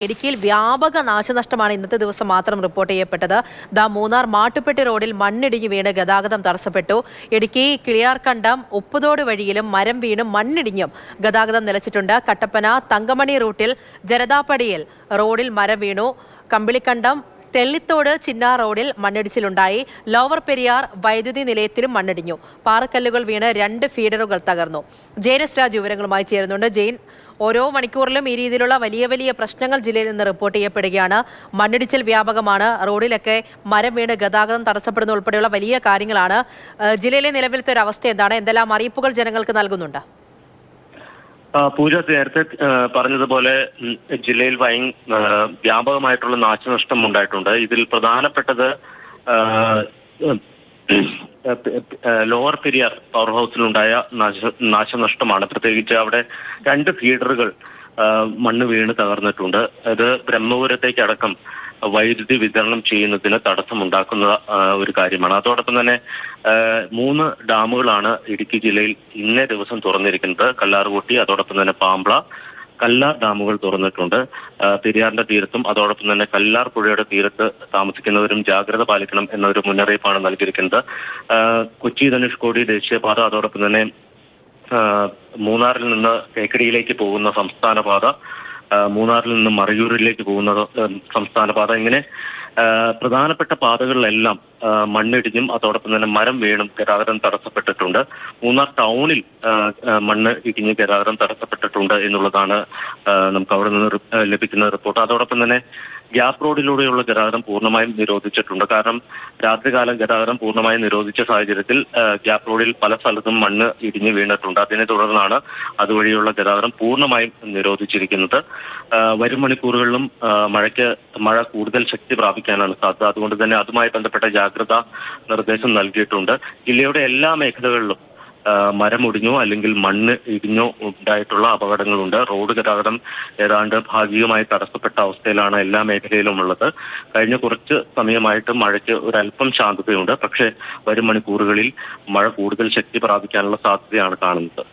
ഇടുക്കിയിൽ വ്യാപക നാശനഷ്ടമാണ് ഇന്നത്തെ ദിവസം മാത്രം റിപ്പോർട്ട് ചെയ്യപ്പെട്ടത്. മൂന്നാർ മാട്ടുപ്പെട്ടി റോഡിൽ മണ്ണിടിഞ്ഞു വീണ് ഗതാഗതം തടസ്സപ്പെട്ടു. ഇടുക്കി കിളിയാർകണ്ടം ഉപ്പുതോട് വഴിയിലും മരം വീണും മണ്ണിടിഞ്ഞും ഗതാഗതം നിലച്ചിട്ടുണ്ട്. കട്ടപ്പന തങ്കമണി റൂട്ടിൽ ജനതാപ്പടിയിൽ റോഡിൽ മരം വീണു. കമ്പിളിക്കണ്ടം തെള്ളിത്തോട് ചിന്നാർ റോഡിൽ മണ്ണിടിച്ചിലുണ്ടായി. ലോവർ പെരിയാർ വൈദ്യുതി നിലയത്തിലും മണ്ണിടിഞ്ഞു. പാറക്കല്ലുകൾ വീണ് 2 ഫീഡറുകൾ തകർന്നു. ജെയിൻ എസ് രാജ് വിവരങ്ങളുമായി ചേരുന്നുണ്ട്. ജെയിൻ, ഓരോ മണിക്കൂറിലും ഈ രീതിയിലുള്ള വലിയ വലിയ പ്രശ്നങ്ങൾ ജില്ലയിൽ നിന്ന് റിപ്പോർട്ട് ചെയ്യപ്പെടുകയാണ്. മണ്ണിടിച്ചിൽ വ്യാപകമാണ്. റോഡിലൊക്കെ മരം വീണ് ഗതാഗതം തടസ്സപ്പെടുന്ന ഉൾപ്പെടെയുള്ള വലിയ കാര്യങ്ങളാണ്. ജില്ലയിലെ നിലവിലത്തെ ഒരു അവസ്ഥ എന്താണ്? എന്തെല്ലാം അറിയിപ്പുകൾ ജനങ്ങൾക്ക് നൽകുന്നുണ്ട്? പൂജ നേരത്തെ പറഞ്ഞതുപോലെ ജില്ലയിൽ വ്യാപകമായിട്ടുള്ള നാശനഷ്ടം ഉണ്ടായിട്ടുണ്ട്. ഇതിൽ പ്രധാനപ്പെട്ടത് ലോവർ പെരിയാർ പവർ ഹൗസിലുണ്ടായ നാശനഷ്ടമാണ്. പ്രത്യേകിച്ച് അവിടെ 2 ഫീഡറുകൾ മണ്ണ് വീണ് തകർന്നിട്ടുണ്ട്. അത് ബ്രഹ്മപുരത്തേക്കടക്കം വൈദ്യുതി വിതരണം ചെയ്യുന്നതിന് തടസ്സമുണ്ടാക്കുന്ന ഒരു കാര്യമാണ്. അതോടൊപ്പം തന്നെ 3 ഡാമുകളാണ് ഇടുക്കി ജില്ലയിൽ ഇന്നേ ദിവസം തുറന്നിരിക്കുന്നത്. കല്ലാർകുട്ടി, അതോടൊപ്പം തന്നെ പാമ്പ്ള, കല്ലാർ ഡാമുകൾ തുറന്നിട്ടുണ്ട്. പെരിയാറിന്റെ തീരത്തും അതോടൊപ്പം തന്നെ കല്ലാർ പുഴയുടെ തീരത്ത് താമസിക്കുന്നവരും ജാഗ്രത പാലിക്കണം എന്നൊരു മുന്നറിയിപ്പാണ് നൽകിയിരിക്കുന്നത്. കൊച്ചി ധനുഷ്കോടി ദേശീയപാത, അതോടൊപ്പം തന്നെ മൂന്നാറിൽ നിന്ന് തേക്കടിയിലേക്ക് പോകുന്ന സംസ്ഥാന പാത, മൂന്നാറിൽ നിന്ന് മറയൂരിലേക്ക് പോകുന്ന സംസ്ഥാന പാത, ഇങ്ങനെ പ്രധാനപ്പെട്ട പാതകളിലെല്ലാം മണ്ണിടിഞ്ഞും അതോടൊപ്പം തന്നെ മരം വീണും ഗതാഗതം തടസ്സപ്പെട്ടിട്ടുണ്ട്. മൂന്നാർ ടൗണിൽ മണ്ണ് ഇടിഞ്ഞ് ഗതാഗതം തടസ്സപ്പെട്ടിട്ടുണ്ട് എന്നുള്ളതാണ് നമുക്ക് അവിടെ നിന്ന് ലഭിക്കുന്ന റിപ്പോർട്ട്. അതോടൊപ്പം തന്നെ ഗ്യാപ് റോഡിലൂടെയുള്ള ഗതാഗതം പൂർണ്ണമായും നിരോധിച്ചിട്ടുണ്ട്. കാരണം രാത്രികാലം ഗതാഗതം പൂർണ്ണമായും നിരോധിച്ച സാഹചര്യത്തിൽ ഗ്യാപ് റോഡിൽ പല സ്ഥലത്തും മണ്ണ് ഇടിഞ്ഞ് വീണിട്ടുണ്ട്. അതിനെ തുടർന്നാണ് അതുവഴിയുള്ള ഗതാഗതം പൂർണ്ണമായും നിരോധിച്ചിരിക്കുന്നത്. വരും മണിക്കൂറുകളിലും മഴ കൂടുതൽ ശക്തി പ്രാപിക്കാനാണ് സാധ്യത. അതുകൊണ്ട് തന്നെ അതുമായി ബന്ധപ്പെട്ട ജാഗ്രതാ നിർദ്ദേശം നൽകിയിട്ടുണ്ട്. ജില്ലയുടെ എല്ലാ മേഖലകളിലും മരമൊടിഞ്ഞോ അല്ലെങ്കിൽ മണ്ണ് ഇടിഞ്ഞോ ഉണ്ടായിട്ടുള്ള അപകടങ്ങളുണ്ട്. റോഡ് ഗതാഗതം ഏതാണ്ട് ഭാഗികമായി തടസ്സപ്പെട്ട അവസ്ഥയിലാണ് എല്ലാ മേഖലയിലും ഉള്ളത്. കഴിഞ്ഞ കുറച്ച് സമയമായിട്ട് മഴയ്ക്ക് ഒരല്പം ശാന്തതയുണ്ട്. പക്ഷേ വരും മണിക്കൂറുകളിൽ മഴ കൂടുതൽ ശക്തി പ്രാപിക്കാനുള്ള സാധ്യതയാണ് കാണുന്നത്.